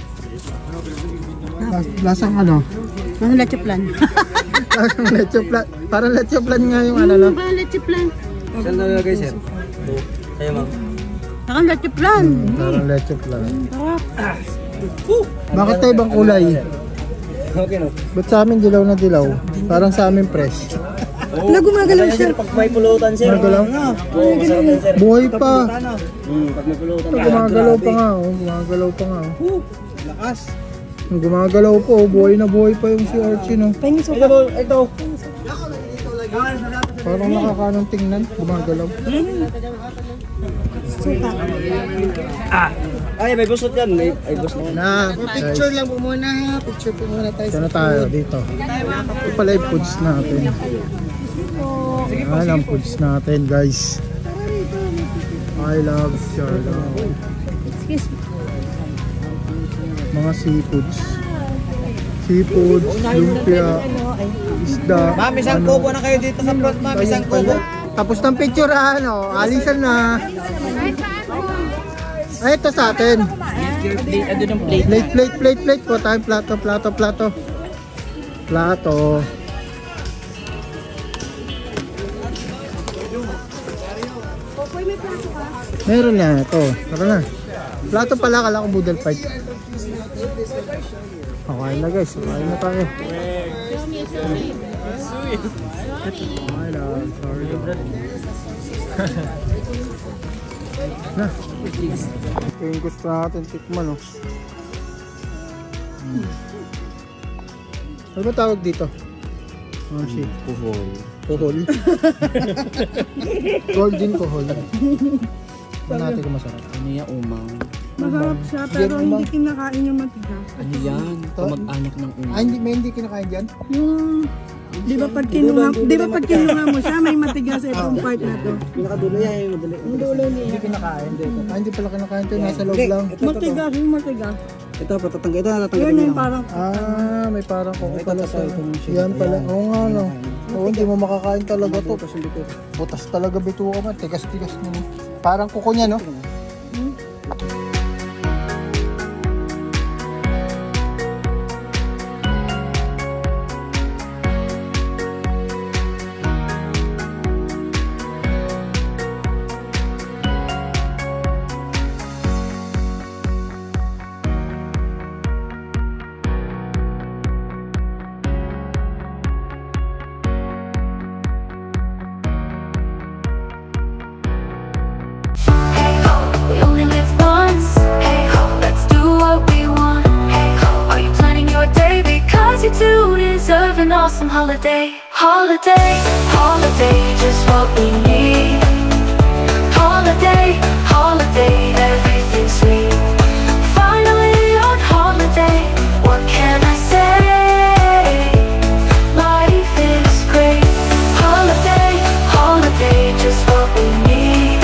Speaker 1: Lasang ano?
Speaker 2: Parang leche plan.
Speaker 1: Lasang leche plan. Parang leche plan nga yung ano, no?
Speaker 2: Parang leche plan.
Speaker 9: Saan nalagay, sir? Sa'yo, ma'am.
Speaker 2: Parang leche plan.
Speaker 1: Parang leche plan. Bakit tayo ibang kulay?
Speaker 9: Okay, no?
Speaker 1: Ba't sa amin dilaw na dilaw? Parang sa amin fresh.
Speaker 2: Wala gumagalaw siya.
Speaker 9: Pag may pulutan, sir.
Speaker 1: Gumagalaw?
Speaker 9: Oo, masarap yan, sir.
Speaker 1: Buhay pa.
Speaker 9: Pag may pulutan.
Speaker 1: Gumagalaw pa nga, oh. Gumagalaw pa nga. Oh. Lakas. Gumagalaw po, oh. Buhay na buhay pa yung si Archie, no?
Speaker 9: Ito.
Speaker 1: Parang nakakanong tingnan. Gumagalaw.
Speaker 9: Ay, may busot yan. Ay, busot.
Speaker 1: Na, picture lang po muna. Picture po muna tayo. Sana tayo dito. Ito pala yung foods natin. Yan ang foods natin, guys. I love Charlotte. Mga seafoods. Seafoods, lumpia, isda.
Speaker 9: Ma'am, isang kubo na kayo dito sa front, ma'am. Isang kubo.
Speaker 1: Tapos ng picture, ano, alisan na. Ay, ito sa atin.
Speaker 3: Your plate, ano ng plate?
Speaker 1: Plate po tayo. Plato. Meron na ito. Tara na. Plato pala, kala ko boodle fight. Okay na guys, kain na tayo. Okay lang, sorry. Na. Ito yung gusto natin tikman, oh. Ano ba tawag dito? Oh shit. Kuhol. Golden kuhol. Ano natin kung masarap?
Speaker 3: Ano yan, umang?
Speaker 11: Masarap siya, pero hindi kinakain yung matigas.
Speaker 3: Ano yan? Kamag-anak ng umang.
Speaker 1: Ah, hindi kinakain dyan?
Speaker 11: Yung, di ba pag kinuha mo siya, may matigas itong part na to.
Speaker 6: Pinakadulo yan, yung madali.
Speaker 11: Yung dulo niya.
Speaker 1: Hindi kinakain dito. Ah, hindi pala kinakain ito, nasa loob lang.
Speaker 11: Matigas, yung matigas.
Speaker 6: Ito, natatanggal
Speaker 11: Yun yung parang,
Speaker 1: Ah, may parang kung pala sa yan pala. Oo nga, no. Oo, hindi mo makakain talaga to. Butas talaga bituka mo. Tigas-tigas mo. Parang kuko niya, no?
Speaker 5: We only live once. Hey ho, let's do what we want. Hey ho, are you planning your day? Because you do deserve an awesome holiday. Holiday, holiday, just what we need. Holiday, holiday, everything's sweet. Finally on holiday, what can I say? Life is great. Holiday, holiday, just what we need.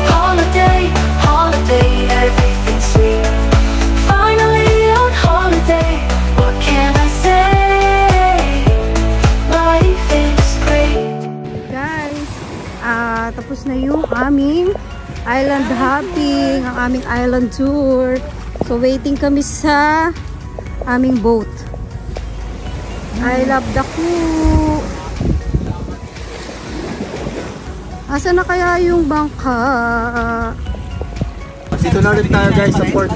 Speaker 5: Holiday, holiday, everything's sweet. Finally on holiday, what can I say? Life is great.
Speaker 11: guys, tapos na yung aming island hopping, ang aming island tour. So, waiting kami sa aming boat. I love the crew. Asa na kaya yung bangka?
Speaker 1: Dito na ulit tayo guys sa port.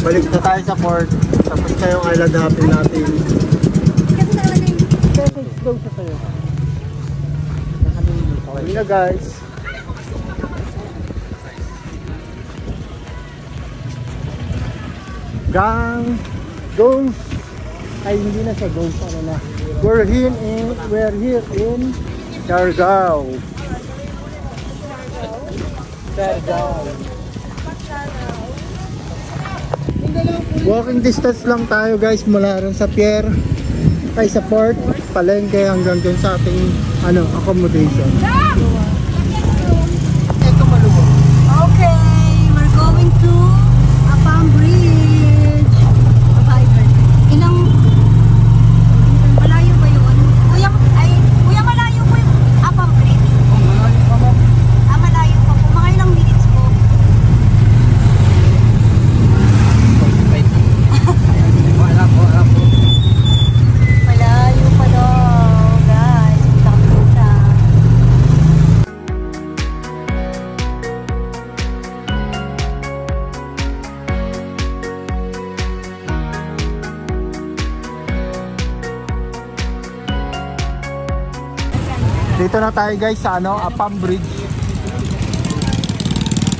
Speaker 1: Balik na tayo sa port. Tapos na yung island hopping natin. Message daw siya sa'yo. Okay na guys. Gang goes. Ay hindi na siya goes. Ano na. We're here in Siargao. Walking distance lang tayo guys mula rin sa pier ay sa port, palengke hanggang dun sa ating accommodation.
Speaker 11: Okay, we're going to Apam Bridge. Ilang malayo ba yun? Kuya, malayo po yung Apam Bridge. Malayo pa po. Mga ilang minutes po. Malayo pa daw, guys. Punta.
Speaker 1: Dito na tayo guys sa Apam Bridge.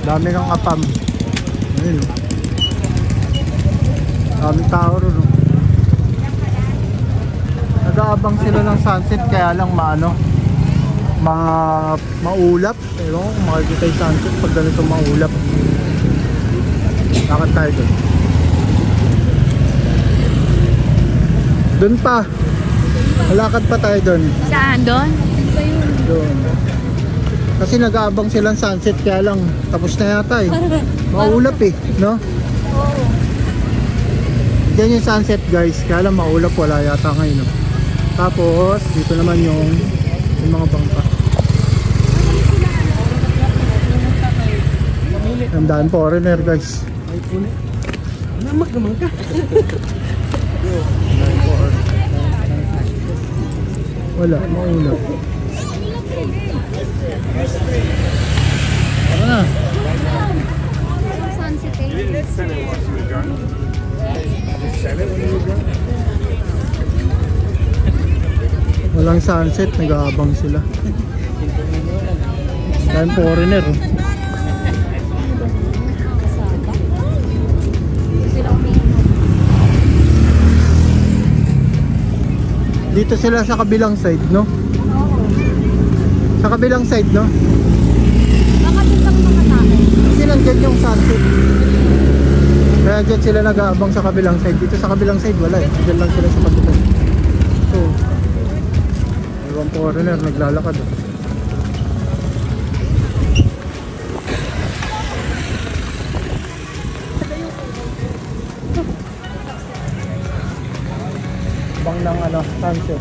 Speaker 1: Dami ng Apam. Ayun. Daming tao ron. Nag-aabang sila ng sunset kaya lang maulap. Pero kung makikita yung sunset pag ganito maulap. Lakad tayo doon. Doon pa. Malakad pa tayo doon.
Speaker 2: Saan? Doon?
Speaker 1: Doon. Kasi nag-aabang silang sunset kaya lang tapos na yata eh. Maulap eh, no?
Speaker 2: Oo.
Speaker 1: Diyan yung sunset guys, kaya lang maulap, wala yata ngayon. No? Tapos dito naman yung mga bangka. Ang daan foreigner guys.
Speaker 3: Namak naman ka.
Speaker 1: Wala, maulap. Tara na.
Speaker 2: Sunset eh.
Speaker 1: Walang sunset, nag-aabang sila. Time foreigner. Oh. Dito sila sa kabilang side, no? Sa kabilang side, no?
Speaker 2: Baka dito lang mga tao.
Speaker 1: Kasi nandyan yung sunset. Kaya dyan sila nag-aabang sa kabilang side. Dito sa kabilang side, wala eh. Dyan lang sila sa kabilang. So, iwan foreigner, naglalakad. Oh. Bang ng ano, sunset.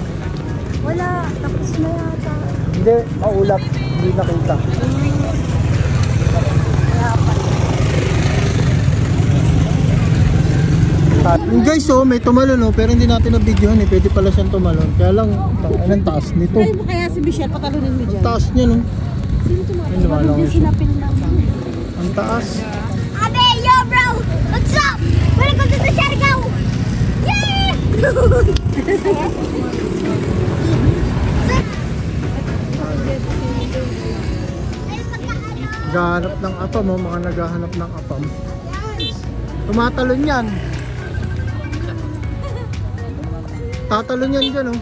Speaker 2: Wala, tapos na yata.
Speaker 1: Hindi, maulap. Hindi nakita. Guys, oh, may tumalon oh, pero hindi natin na-videohan eh. Pwede pala siyang tumalon. Kaya lang, anong taas nito?
Speaker 2: Try mo kaya si Michelle, patalunin mo dyan.
Speaker 1: Ang taas niya, no?
Speaker 2: Sino tumalon?
Speaker 1: Ay, lumalang
Speaker 2: Hindi
Speaker 1: siya.
Speaker 2: sinapin lang.
Speaker 1: Ang taas.
Speaker 2: Abe, yo bro! What's up? Welcome to the Siargao! Yay!
Speaker 1: Naghahanap ng apam, oh, mga naghahanap ng apam. Tumatalon yan. Tatalon yan dyan, oh.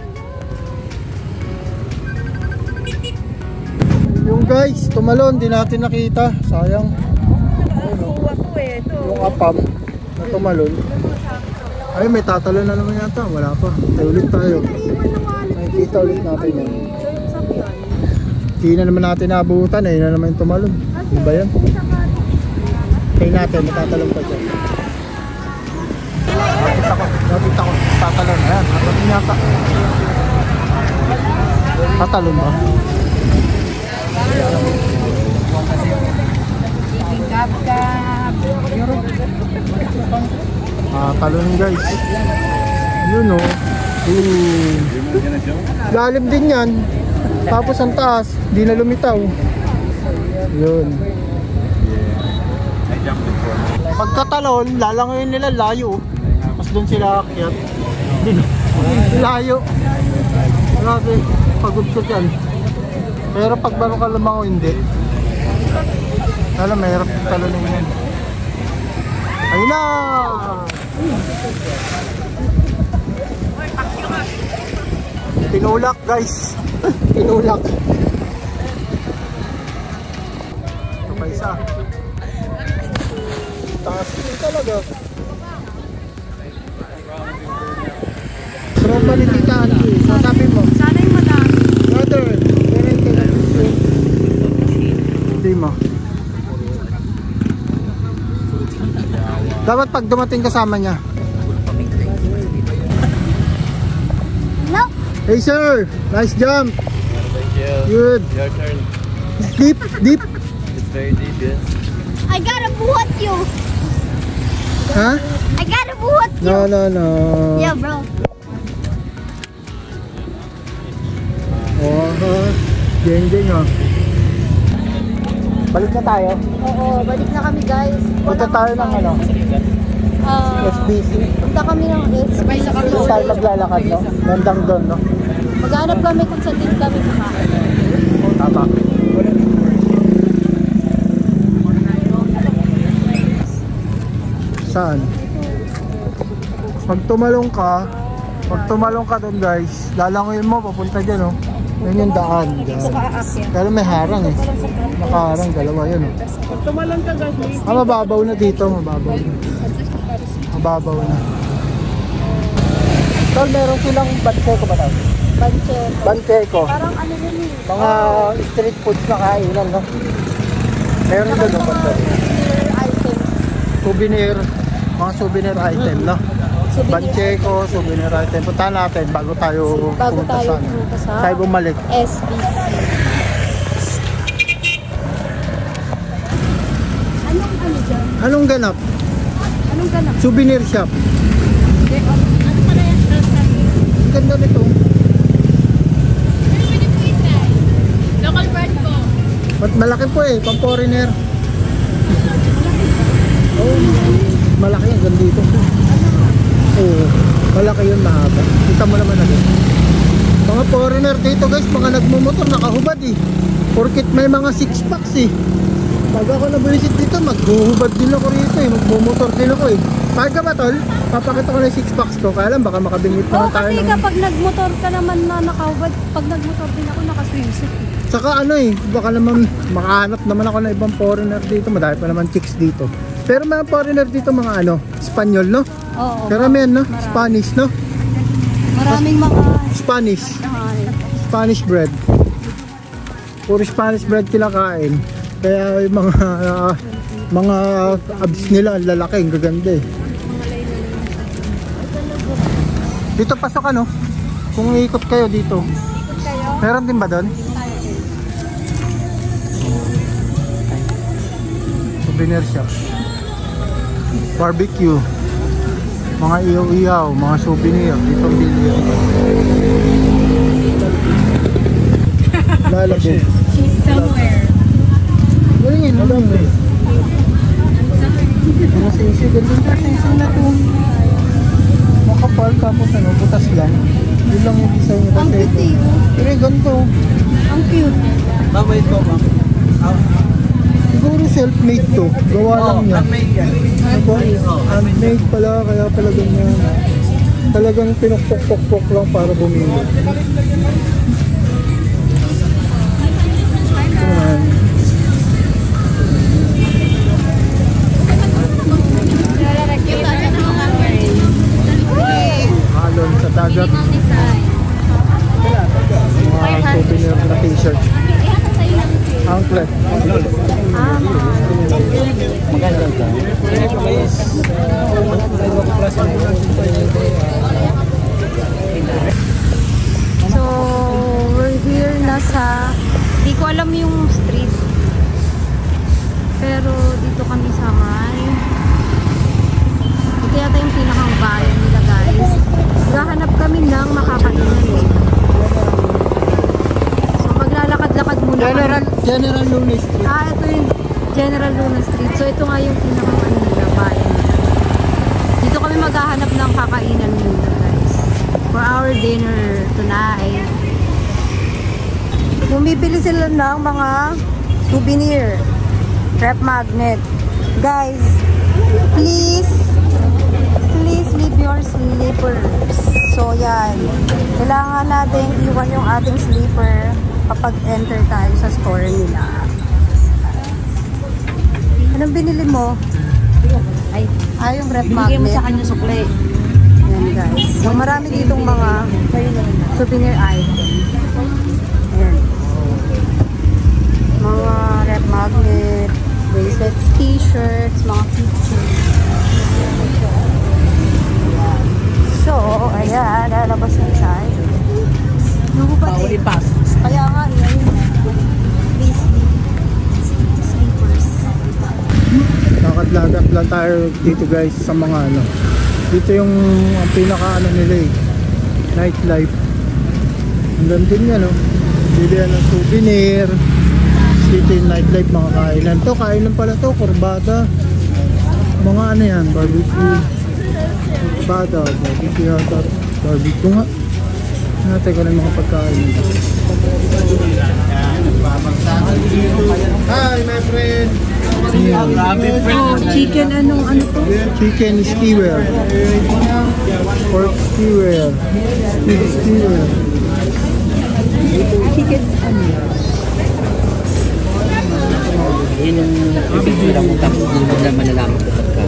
Speaker 1: Yung guys, tumalon, di natin nakita. Sayang. Ayun, oh. Yung apam na tumalon. Ay, may tatalon na naman yata. Wala pa. Ay, ulit tayo. Nakikita ulit natin yan. Hindi na naman natin naabutan. Ayun na naman yung tumalon. Ano ba yan? Kaya natin, matatalon pa dyan. Nakita ko, tatalon. Ayan, natin yata. Tatalon ba? Talon guys. Yun oh. Lalim din yan. Tapos ang taas, di na lumitaw. Yun. Pagkatalon, lalangoyin nila layo. Tapos doon sila akyat. Layo. Grabe, pagod ko dyan. Pero pag baro ka lumango, hindi. Alam, mahirap yung talonin yan. Ayun na! Tinulak guys. Tinulak. Ito pa isa. Taas din talaga. Tropa ni Tita Angie. Sasabi mo.
Speaker 2: Sana yung madami.
Speaker 1: Brother, meron ka na gusto. Hindi mo. Dapat pag dumating kasama niya.
Speaker 2: No.
Speaker 1: Hey sir, nice jump.
Speaker 10: Thank you.
Speaker 1: Good.
Speaker 10: Your turn.
Speaker 1: Deep, deep.
Speaker 10: It's very deep, yes.
Speaker 2: I gotta buhat you.
Speaker 1: Huh?
Speaker 2: I gotta buhat you.
Speaker 1: No.
Speaker 2: Yeah, bro.
Speaker 1: Oh, geng oh. Balik na tayo.
Speaker 11: Oo, balik na kami guys.
Speaker 1: Punta tayo ng ano? SBC.
Speaker 11: Punta kami ng SBC.
Speaker 1: Tayo maglalakad, no? Nandang doon, no?
Speaker 11: Maghanap kami kung saan din kami kakain.
Speaker 1: Tama. Saan? Pag tumalong ka doon guys, lalangoyin mo, papunta dyan, no? Yan yung daan. Pero may harang eh. Nakaharang, dalawa yun, no?
Speaker 3: Pag tumalon ka guys,
Speaker 1: Mababaw na dito, mababaw na. Mababaw na. Tol, meron silang bancheko ba tawag? Bancheko.
Speaker 11: Parang ano yun eh.
Speaker 1: Mga street foods na kainan, no? Meron doon, no? Souvenir, mga souvenir item, no? Bancheko, souvenir item. Puntahan natin bago tayo pumunta sa ano. Tayo bumalik.
Speaker 11: SBC. Ano
Speaker 1: Anong ganap?
Speaker 11: Anong ganap?
Speaker 1: Souvenir shop.
Speaker 11: Ano pala yan?
Speaker 1: Ang ganda nito.
Speaker 11: Local brand po.
Speaker 1: At malaki po eh, pang foreigner. Oh, malaki ang ganda dito. Oo, malaki yun, mahaba. Kita mo naman agad. Mga foreigner dito guys, mga nagmumotor nakahubad eh. Porkit may mga 6 packs eh. Pag ako nabulisit dito, maghuhubad din ako rito eh. Magmumotor din ako eh. Pag ka ba tol? Papakita ko na yung 6 packs ko. Kaya lang baka makabingit
Speaker 11: Oo,
Speaker 1: naman tayo
Speaker 11: kasi
Speaker 1: ng...
Speaker 11: kapag nagmotor ka naman na nakahubad, pag nagmotor din ako naka-swimsuit eh.
Speaker 1: Saka ano eh, baka naman makahanap naman ako ng ibang foreigner dito. Madami pa naman chicks dito. Pero mga foreigner dito mga ano, Espanyol no?
Speaker 11: Oo.
Speaker 1: Karamihan no?
Speaker 11: Marami.
Speaker 1: Spanish no?
Speaker 11: Maraming mga...
Speaker 1: Spanish. Spanish bread. Puro Spanish bread kinakain. Kaya yung mga abs nila ang lalaki, ang gaganda eh. Dito pasok ano? Kung iikot kayo dito. Meron din ba doon? Souvenir shop. Barbecue. Mga iyaw-iyaw, mga souvenir. Dito ang bili. Lalabog.
Speaker 11: She's somewhere.
Speaker 1: Galing yun, alam mo. Mga sisi, ganda na sisi na ito. Makapal tapos ano, butas lang. Yun lang yung design niya.
Speaker 11: Ang cute eh.
Speaker 1: Pero yung ganito.
Speaker 11: Ang cute.
Speaker 9: Babait ko ma'am.
Speaker 1: Siguro self-made to. Gawa lang niya.
Speaker 9: Handmade yan.
Speaker 1: Ano? Handmade pala, kaya pala ganyan. Talagang pinukpok-pok lang para bumili. Ito naman. Alon sa dagat. Mga souvenir na t-shirt. Anklet.
Speaker 9: Maganda ka.
Speaker 11: So, we're here na sa... Di ko alam yung street. Pero dito kami sa may... Ito yata yung pinakang bayan nila guys. Gahanap kami ng makakainan eh. So, maglalakad-lakad muna kami.
Speaker 1: General Luna Street.
Speaker 11: Ito yung General Luna Street. So, ito nga yung pinakang nila bayan nila. Dito kami maghahanap ng kakainan muna guys. For our dinner tonight. Bumibili sila ng mga souvenir. Rep magnet. Guys, please leave your slippers. So, yan. Kailangan natin iwan yung ating slipper kapag enter tayo sa store nila. Anong binili mo? Ay, yung rep magnet.
Speaker 4: Bigay mo sa kanya sukli.
Speaker 11: Yan guys. So, marami ditong mga souvenir items. Ayan. Mga rep magnet, bracelets, t-shirts, mga keychains. So, ayan, lalabas na tayo.
Speaker 3: Bawal ipasok.
Speaker 11: Kaya nga, yan. Please, sleepers.
Speaker 1: Lakad-lakad lang tayo dito guys sa mga ano. Dito yung ang pinaka ano nila eh. Nightlife. Hanggang din yan oh. Bilihan ng souvenir. Dito yung nightlife, mga kainan. To, kainan pala to, kurbada. Mga ano yan, barbecue. Kurbada, barbecue yata. Barbecue nga. Natin ko na yung mga pagkain. Hi my friend!
Speaker 11: Chicken, ano to?
Speaker 1: Chicken skewer. Pork skewer. Beef skewer.
Speaker 11: Chicken, ano?
Speaker 3: Yun yung ibig mo tapos din mo naman nalaman ko pagka.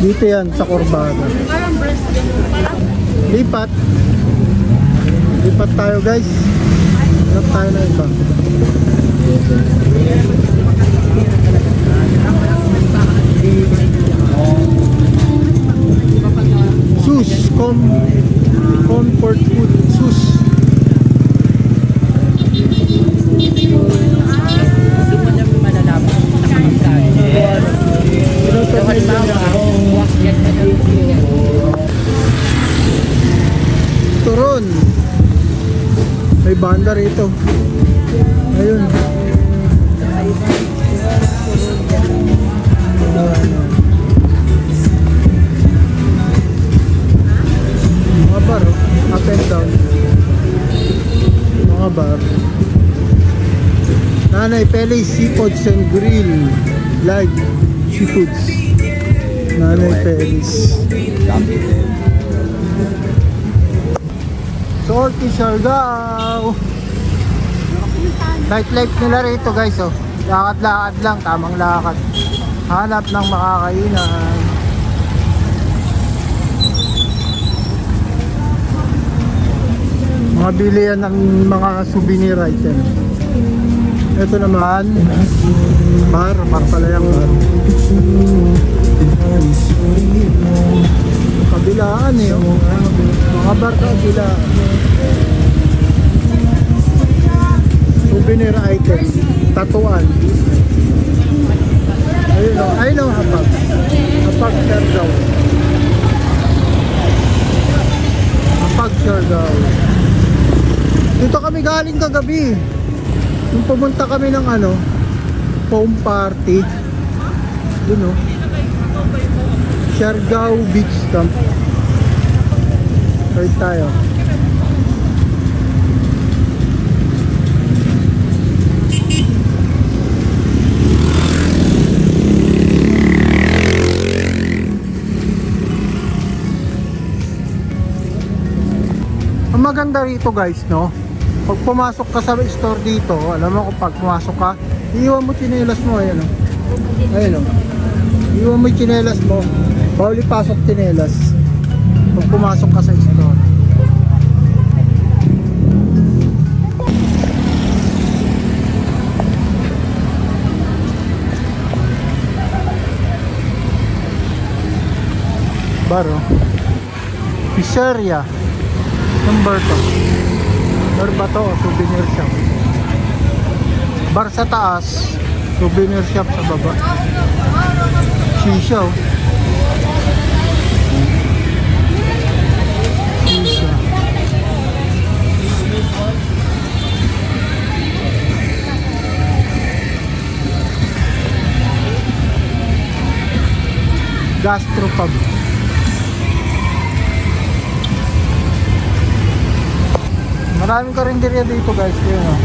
Speaker 1: Dito yan sa kurbada. Lipat. Lipat tayo guys. Lipat tayo na iba. Sus. Comfort food. Sus. banda rito. Ayun. Mga bar, up and down. Mga bar. Nanay Pele Seafoods and Grill. Live Seafoods. Nanay Pele's. Salty Siargao. Nightlife nila rito guys, oh. Lakad-lakad lang, tamang lakad. Hanap ng makakainan. Mga bilihan ng mga souvenir item. Ito naman, bar pala yung bar. Kabilaan eh, oh. Mga bar kabilaan. Souvenir item, tatuan. Ayun o, ayun o, hapag. Hapag Siargao. Hapag Siargao. Dito kami galing kagabi. Nung pumunta kami ng ano, foam party. Yun o. Siargao Beach Camp. Right tayo. Ang maganda rito guys, no? Pag pumasok ka sa store dito, alam mo kung pag pumasok ka, iiwan mo tsinelas mo, ayan o. Ayan o. Iiwan mo yung tsinelas mo. Bawal ipasok tsinelas. Pag pumasok ka sa store. Baro. Pizzeria. Number to. Bar ba to? Souvenir shop. Bar sa taas, souvenir shop sa baba. Shisha. Shisha. Gastropub. Maraming karinderya dito guys, yun o.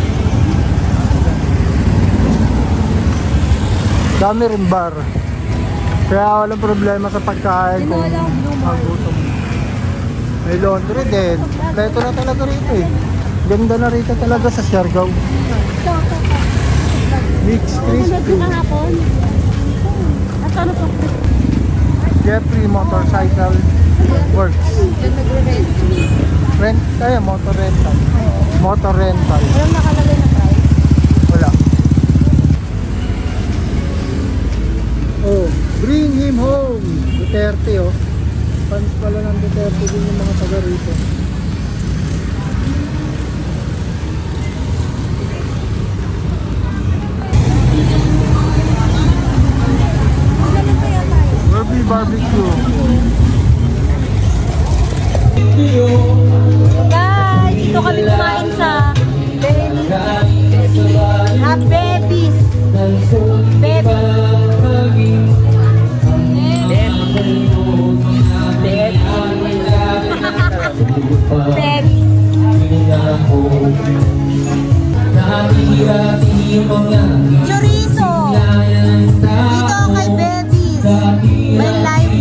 Speaker 1: Dami rin bar. Kaya walang problema sa pagkain kung magutom. May laundry din. Kompleto na talaga rito eh. Ganda na rito talaga sa Siargao. Mix crispy. Jeffrey Motorcycle Works. Rent tayo, motor rental. Motor rental.
Speaker 2: Walang nakalagay na price?
Speaker 1: Wala. Oh, bring him home. Duterte oh. Fans pala ng Duterte din yung mga taga rito. Kirby Barbecue.
Speaker 11: Guys, dito kami kumain sa Babies. Chorizo. Dito kay Babies. May live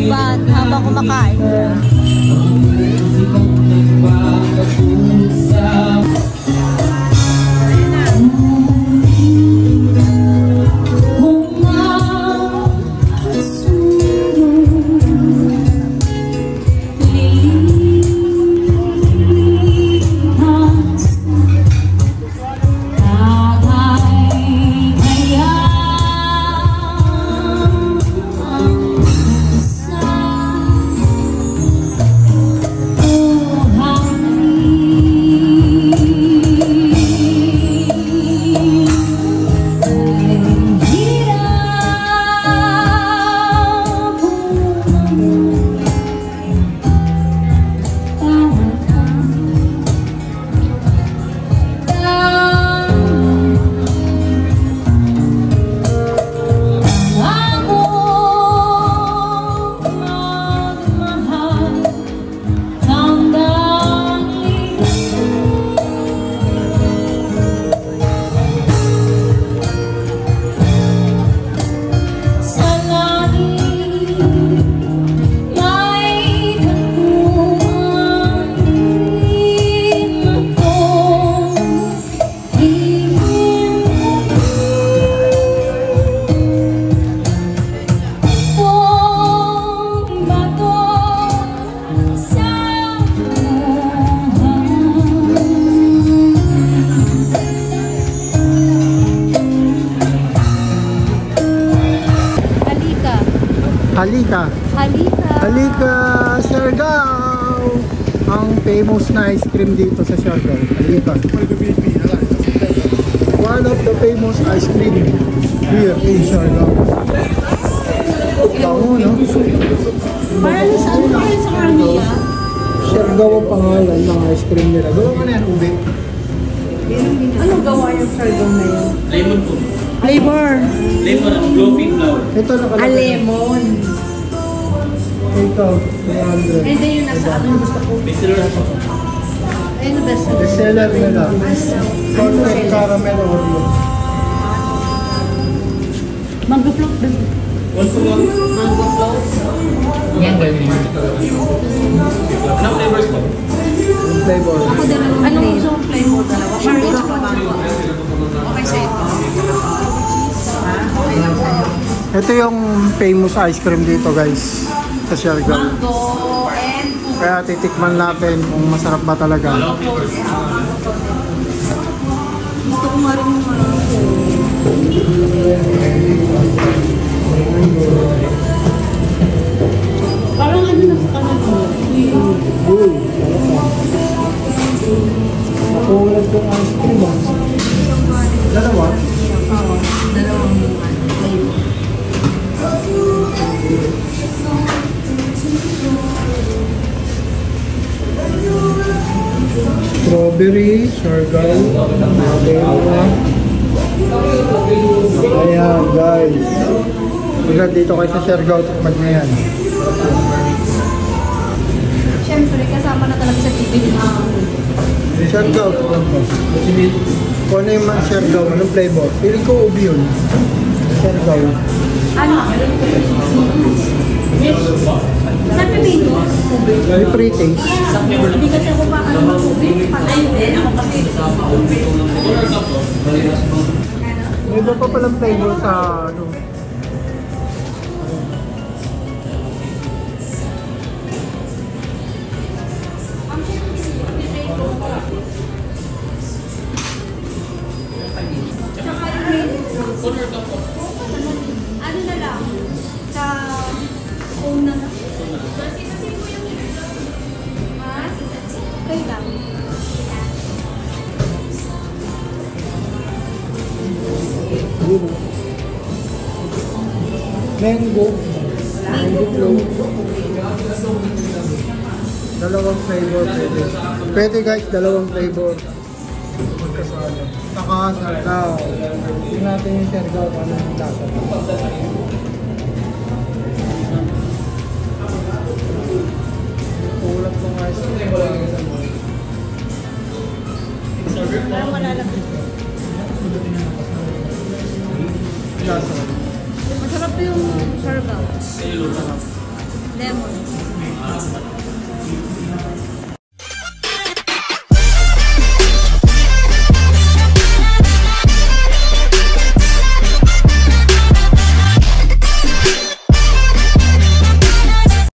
Speaker 1: Halika.
Speaker 11: Halika.
Speaker 1: Halika, Siargao! Ang famous na ice cream dito sa Siargao. Halika. One of the famous ice cream here in Siargao. Bango, no?
Speaker 11: Parang saan pa rin sa Carmia?
Speaker 1: Siargao ang pangalan ng ice cream nila. Gawa mo na yan, Ube.
Speaker 11: Anong gawa yung Siargao na yun?
Speaker 10: Lemon po.
Speaker 11: Flavor.
Speaker 10: Lemon at glowing flower.
Speaker 1: Ito nakalagay.
Speaker 11: Lemon.
Speaker 1: Ito, 300.
Speaker 11: Hindi yun nasa ano gusto ko.
Speaker 10: Bestseller po.
Speaker 11: Ayun ang best.
Speaker 1: Bestseller nila. Salted caramel Oreo.
Speaker 11: Mango float.
Speaker 10: One for one.
Speaker 11: Mango float.
Speaker 3: Yan, ganyan.
Speaker 10: Anong flavors po?
Speaker 1: Flavor.
Speaker 11: Ako din ang
Speaker 2: Anong gusto mong flavor? Dalawa? Orange o mango? Okay sa'yo ito. Okay lang sa'yo.
Speaker 1: Ito yung famous ice cream dito, guys, sa Siargao.
Speaker 2: Mango and
Speaker 1: Kaya titikman natin kung masarap ba talaga.
Speaker 2: gusto ko nga rin yung mango.
Speaker 11: Parang ano na sa kanan mo?
Speaker 1: Tulad yung ice cream. Dalawa?
Speaker 2: Oo, dalawang flavor.
Speaker 1: Strawberry, Siargao, ayan guys. Bigat dito kayo sa Siargao, tukmad nyo yan.
Speaker 2: Siyempre, kasama na talaga sa TV din ako.
Speaker 1: Siargao, tukmad mo. Kung ano yung Siargao, anong flavor? Feeling ko ubi yun. Siargao.
Speaker 2: Ano? Saan pipino?
Speaker 1: Very pretty.
Speaker 2: Hindi kasi ako pa ano mag-ubig. Patay din. Ako kasi.
Speaker 1: May iba pa palang flavor sa ano.
Speaker 2: Ano na lang? Sa phone na lang. Okay lang.
Speaker 1: Mango. Mango float. Dalawang flavor pwede. Pwede guys, dalawang flavor. Magkasama. Saka Siargao. Tingnan natin yung Siargao kung ano yung lasa. Tulad ko nga
Speaker 11: Parang malalaki.
Speaker 1: lasa.
Speaker 11: Masarap yung Siargao. Lemon.